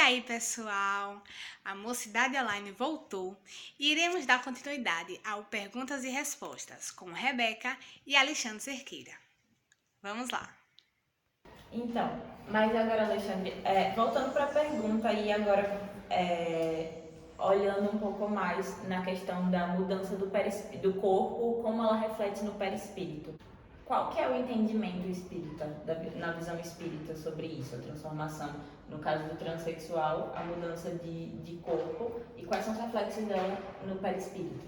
aí, pessoal? A Mocidade Online voltou e iremos dar continuidade ao Perguntas e Respostas com Rebeca e Alexandre Cerqueira. Vamos lá. Então, mas agora, Alexandre, voltando para a pergunta e agora olhando um pouco mais na questão da mudança do corpo, como ela reflete no perispírito. Qual que é o entendimento espírita, na visão espírita sobre isso, a transformação, no caso do transexual, a mudança de corpo, e quais são os reflexos dela no perispírito?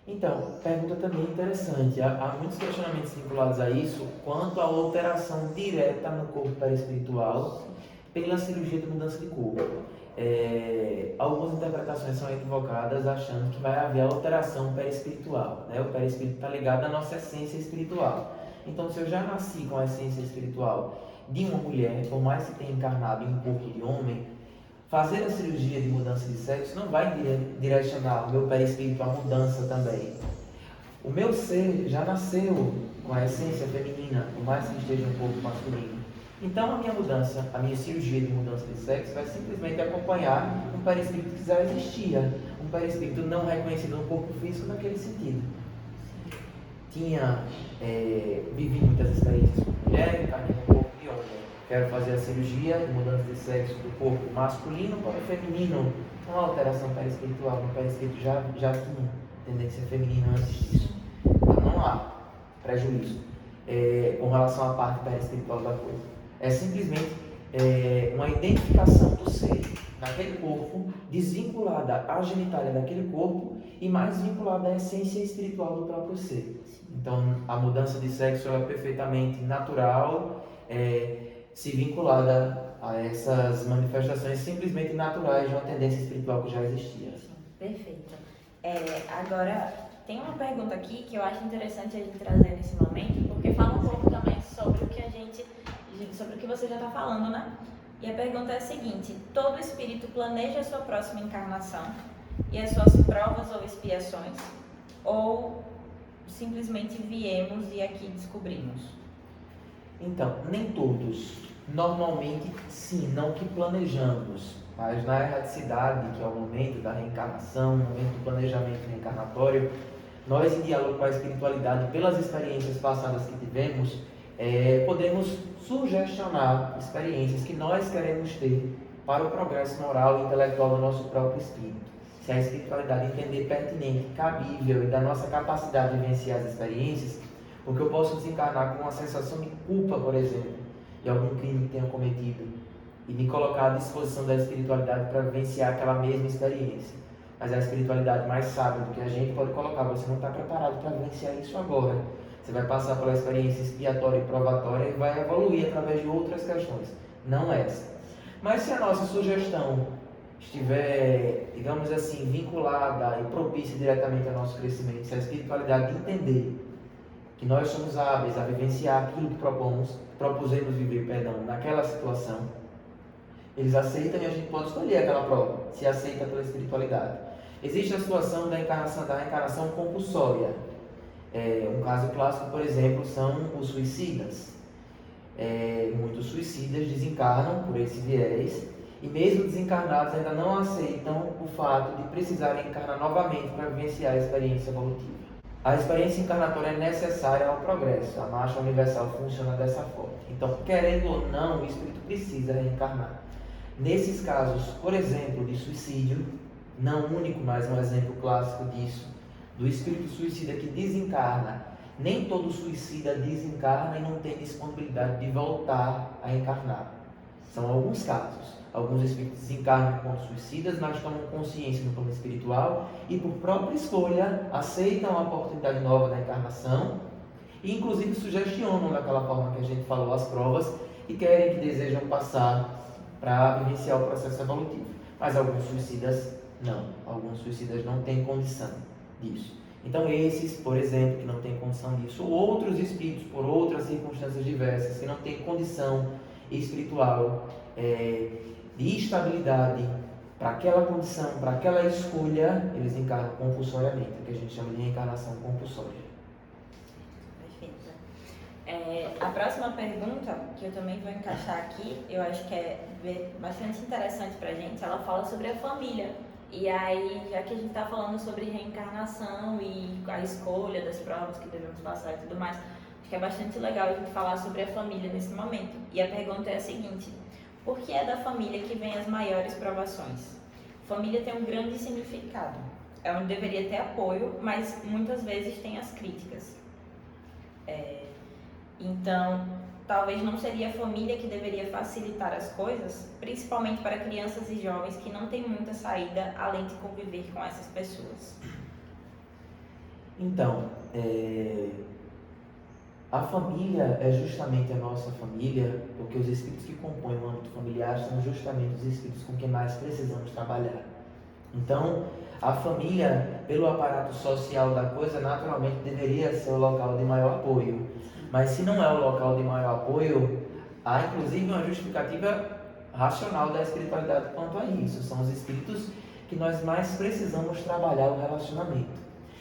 Então, pergunta também interessante. Há muitos questionamentos vinculados a isso quanto à alteração direta no corpo perispiritual pela cirurgia de mudança de corpo. Algumas interpretações são equivocadas, achando que vai haver alteração perispiritual, né? O perispírito está ligado à nossa essência espiritual. Então, se eu já nasci com a essência espiritual de uma mulher, por mais que tenha encarnado em um corpo de homem, fazer a cirurgia de mudança de sexo não vai direcionar o meu perispírito à mudança também. O meu ser já nasceu com a essência feminina, por mais que esteja um corpo masculino. Então a minha mudança, a minha cirurgia de mudança de sexo vai simplesmente acompanhar um perispírito que já existia, um perispírito não reconhecido no corpo físico naquele sentido. Tinha vivido muitas experiências com mulher, encarnei no corpo de homem. Quero fazer a cirurgia de mudança de sexo do corpo masculino para o feminino. Uma alteração perispiritual. O perispírito já tinha tendência feminina antes disso. Então não há prejuízo com relação à parte perispiritual da coisa. É simplesmente uma identificação do ser naquele corpo, desvinculada à genitália daquele corpo e mais vinculada à essência espiritual do próprio ser. Então a mudança de sexo é perfeitamente natural, se vinculada a essas manifestações simplesmente naturais de uma tendência espiritual que já existia. Perfeito. Agora, tem uma pergunta aqui que eu acho interessante a gente trazer nesse momento, porque fala um pouco também sobre o que você já está falando, né? E a pergunta é a seguinte: todo espírito planeja a sua próxima encarnação e as suas provas ou expiações, ou simplesmente viemos e aqui descobrimos? Então, nem todos. Normalmente, sim, não que planejamos, mas na erraticidade, que é o momento da reencarnação, o momento do planejamento reencarnatório, nós, em diálogo com a espiritualidade, pelas experiências passadas que tivemos, podemos sugestionar experiências que nós queremos ter para o progresso moral e intelectual do nosso próprio espírito. Se a espiritualidade entender pertinente, cabível e da nossa capacidade de vivenciar as experiências, porque eu posso desencarnar com uma sensação de culpa, por exemplo, de algum crime que tenha cometido, e me colocar à disposição da espiritualidade para vivenciar aquela mesma experiência. Mas a espiritualidade mais sábia do que a gente pode colocar: você não está preparado para vivenciar isso agora. Você vai passar pela experiência expiatória e provatória e vai evoluir através de outras questões, não essa. Mas se a nossa sugestão estiver, digamos assim, vinculada e propícia diretamente ao nosso crescimento, se a espiritualidade entender que nós somos hábeis a vivenciar aquilo que propusemos viver, naquela situação, eles aceitam e a gente pode escolher aquela prova, se aceita pela espiritualidade. Existe a situação da reencarnação compulsória. Um caso clássico, por exemplo, são os suicidas. Muitos suicidas desencarnam por esse viés e mesmo desencarnados ainda não aceitam o fato de precisarem encarnar novamente para vivenciar a experiência evolutiva. A experiência encarnatória é necessária ao progresso. A marcha universal funciona dessa forma. Então, querendo ou não, o espírito precisa reencarnar. Nesses casos, por exemplo, de suicídio, não único, mas um exemplo clássico disso, do espírito suicida que desencarna, nem todo suicida desencarna e não tem disponibilidade de voltar a encarnar. São alguns casos. Alguns espíritos desencarnam enquanto suicidas, mas tomam consciência no plano espiritual e, por própria escolha, aceitam a oportunidade nova da encarnação e, inclusive, sugestionam daquela forma que a gente falou as provas e querem que desejam passar para vivenciar o processo evolutivo. Mas alguns suicidas não. Alguns suicidas não têm condição disso. Então esses, por exemplo, que não têm condição disso, ou outros espíritos, por outras circunstâncias diversas, que não têm condição espiritual de estabilidade para aquela condição, para aquela escolha, eles encarnam compulsoriamente, o que a gente chama de reencarnação compulsória. Perfeito. A próxima pergunta, que eu também vou encaixar aqui, eu acho que é bastante interessante pra gente, ela fala sobre a família. E aí, já que a gente está falando sobre reencarnação e a escolha das provas que devemos passar e tudo mais, acho que é bastante legal a gente falar sobre a família nesse momento. E a pergunta é a seguinte: por que é da família que vem as maiores provações? Família tem um grande significado. É onde deveria ter apoio, mas muitas vezes tem as críticas. Então, talvez não seria a família que deveria facilitar as coisas, principalmente para crianças e jovens que não têm muita saída além de conviver com essas pessoas. Então, a família é justamente a nossa família, porque os espíritos que compõem o âmbito familiar são justamente os espíritos com quem mais precisamos trabalhar. Então, a família, pelo aparato social da coisa, naturalmente deveria ser o local de maior apoio. Mas se não é o local de maior apoio, há inclusive uma justificativa racional da espiritualidade quanto a isso. São os espíritos que nós mais precisamos trabalhar o relacionamento.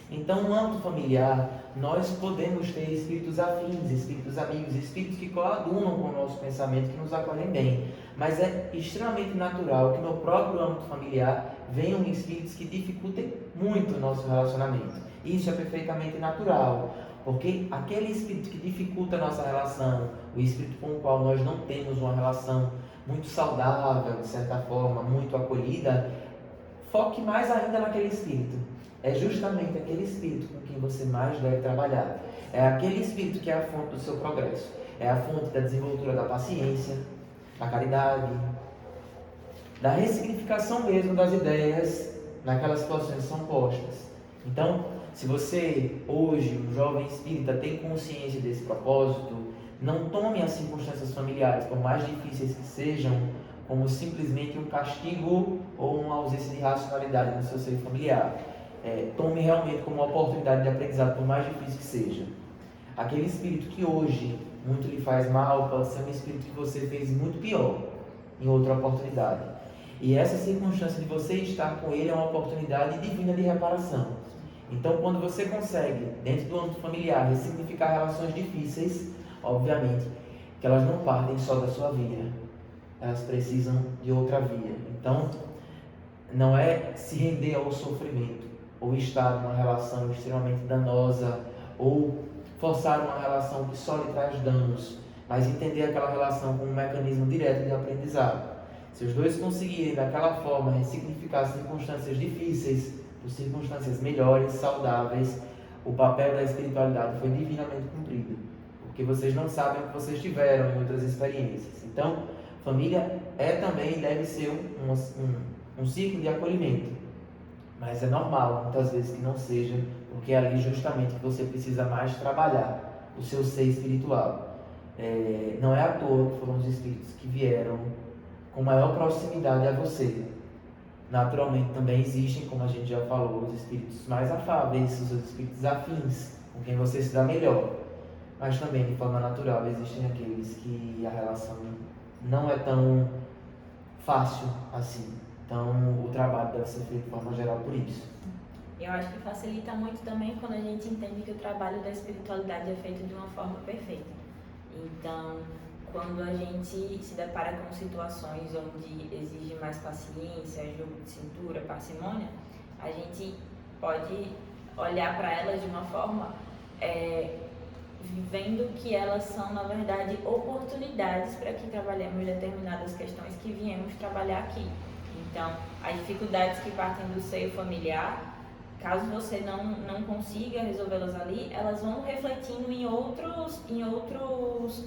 Então, no âmbito familiar, nós podemos ter espíritos afins, espíritos amigos, espíritos que coadunam com o nosso pensamento, que nos acolhem bem. Mas é extremamente natural que no próprio âmbito familiar venham espíritos que dificultem muito o nosso relacionamento. Isso é perfeitamente natural, porque aquele espírito que dificulta a nossa relação, o espírito com o qual nós não temos uma relação muito saudável, de certa forma, muito acolhida, foque mais ainda naquele espírito. É justamente aquele espírito com quem você mais deve trabalhar. É aquele espírito que é a fonte do seu progresso. É a fonte da desenvoltura da paciência, da caridade, da ressignificação mesmo das ideias naquelas situações que são postas. Então, se você, hoje, um jovem espírita, tem consciência desse propósito, não tome as circunstâncias familiares, por mais difíceis que sejam, como simplesmente um castigo ou uma ausência de racionalidade no seu seio familiar. Tome realmente como uma oportunidade de aprendizado, por mais difícil que seja. Aquele espírito que hoje muito lhe faz mal, pode ser um espírito que você fez muito pior em outra oportunidade. E essa circunstância de você estar com ele é uma oportunidade divina de reparação. Então, quando você consegue, dentro do âmbito familiar, ressignificar relações difíceis, obviamente que elas não partem só da sua via, elas precisam de outra via. Então, não é se render ao sofrimento, ou estar numa relação extremamente danosa, ou forçar uma relação que só lhe traz danos, mas entender aquela relação como um mecanismo direto de aprendizado. Se os dois conseguirem, daquela forma, ressignificar circunstâncias difíceis por circunstâncias melhores, saudáveis, o papel da espiritualidade foi divinamente cumprido, porque vocês não sabem o que vocês tiveram em outras experiências. Então, família também deve ser um ciclo de acolhimento, mas é normal, muitas vezes, que não seja, porque é ali justamente que você precisa mais trabalhar o seu ser espiritual. Não é à toa que foram os espíritos que vieram com maior proximidade a você. Naturalmente também existem, como a gente já falou, os espíritos mais afáveis, os espíritos afins, com quem você se dá melhor. Mas também, de forma natural, existem aqueles que a relação não é tão fácil assim. Então, o trabalho deve ser feito de forma geral por isso. Eu acho que facilita muito também quando a gente entende que o trabalho da espiritualidade é feito de uma forma perfeita. Então, quando a gente se depara com situações onde exige mais paciência, jogo de cintura, parcimônia, a gente pode olhar para elas de uma forma vendo que elas são, na verdade, oportunidades para que trabalhemos determinadas questões que viemos trabalhar aqui. Então, as dificuldades que partem do seio familiar, caso você não consiga resolvê-las ali, elas vão refletindo em outros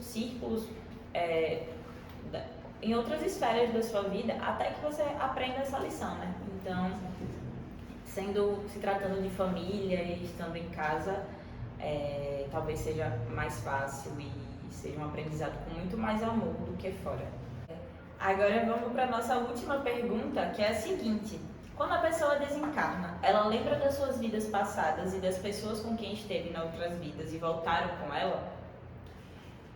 círculos, em outras esferas da sua vida, até que você aprenda essa lição, né? Então, se tratando de família e estando em casa, talvez seja mais fácil e seja um aprendizado com muito mais amor do que fora. Agora vamos para a nossa última pergunta, que é a seguinte: quando a pessoa desencarna, ela lembra das suas vidas passadas e das pessoas com quem esteve nas outras vidas e voltaram com ela?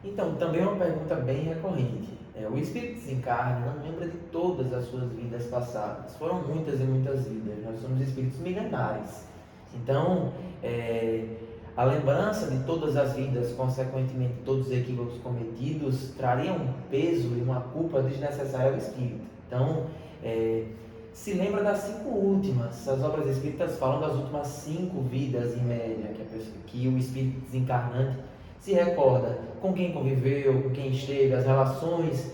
Então, também é uma pergunta bem recorrente. O espírito desencarna não lembra de todas as suas vidas passadas. Foram muitas e muitas vidas. Nós somos espíritos milenares. Então, A lembrança de todas as vidas, consequentemente todos os equívocos cometidos, traria um peso e uma culpa desnecessária ao espírito. Então, se lembra das 5 últimas. As obras espíritas falam das últimas 5 vidas em média, que o espírito desencarnante se recorda com quem conviveu, com quem esteve, as relações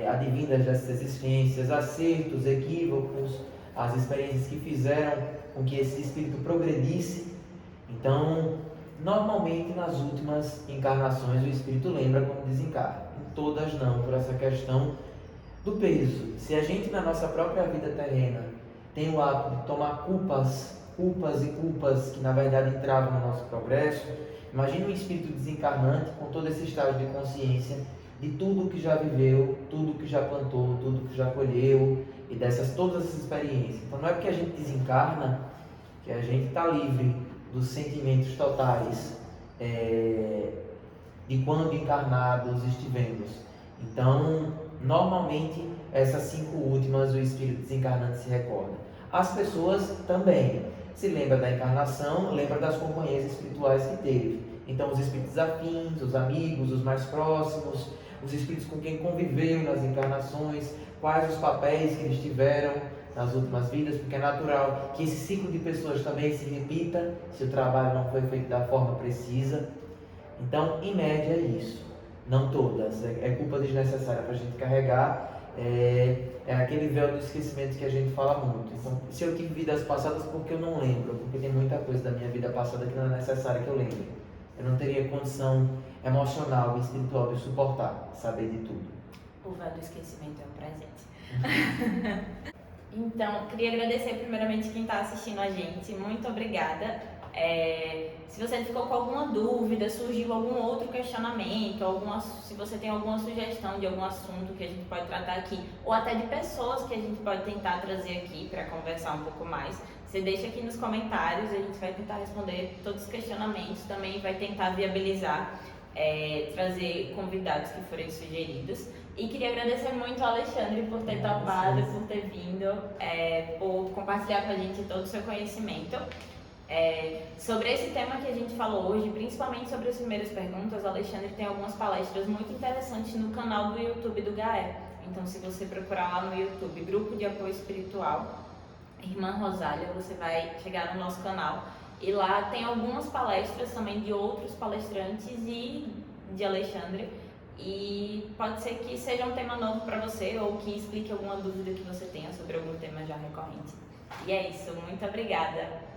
advindas dessas existências, acertos, equívocos, as experiências que fizeram com que esse espírito progredisse. Então, normalmente nas últimas encarnações o espírito lembra quando desencarna. Em todas não, por essa questão do peso. Se a gente na nossa própria vida terrena tem o hábito de tomar culpas que na verdade entravam no nosso progresso, imagine um espírito desencarnante com todo esse estágio de consciência de tudo que já viveu, tudo que já plantou, tudo que já colheu e todas essas experiências. Então não é porque a gente desencarna que a gente está livre dos sentimentos totais de quando encarnados estivemos. Então, normalmente, essas 5 últimas o espírito desencarnante se recorda. As pessoas também se lembram da encarnação, lembram das companhias espirituais que teve. Então, os espíritos afins, os amigos, os mais próximos, os espíritos com quem conviveu nas encarnações, quais os papéis que eles tiveram nas últimas vidas, porque é natural que esse ciclo de pessoas também se repita se o trabalho não foi feito da forma precisa. Então, em média, é isso. Não todas. É culpa desnecessária para a gente carregar. É aquele véu do esquecimento que a gente fala muito. Então, se eu tive vidas passadas, porque eu não lembro? Porque tem muita coisa da minha vida passada que não é necessária que eu lembre. Eu não teria condição emocional e espiritual de suportar, saber de tudo. O véu do esquecimento é um presente. Então, queria agradecer primeiramente quem está assistindo a gente. Muito obrigada. Se você ficou com alguma dúvida, surgiu algum outro questionamento, se você tem alguma sugestão de algum assunto que a gente pode tratar aqui, ou até de pessoas que a gente pode tentar trazer aqui para conversar um pouco mais, você deixa aqui nos comentários, a gente vai tentar responder todos os questionamentos, também vai tentar viabilizar, trazer convidados que forem sugeridos. E queria agradecer muito ao Alexandre por ter topado, por ter vindo, por compartilhar com a gente todo o seu conhecimento. Sobre esse tema que a gente falou hoje, principalmente sobre as primeiras perguntas, o Alexandre tem algumas palestras muito interessantes no canal do YouTube do GAE. Então, se você procurar lá no YouTube, Grupo de Apoio Espiritual, Irmã Rosália, você vai chegar no nosso canal. E lá tem algumas palestras também de outros palestrantes e de Alexandre. E pode ser que seja um tema novo para você ou que explique alguma dúvida que você tenha sobre algum tema já recorrente. E é isso, muito obrigada!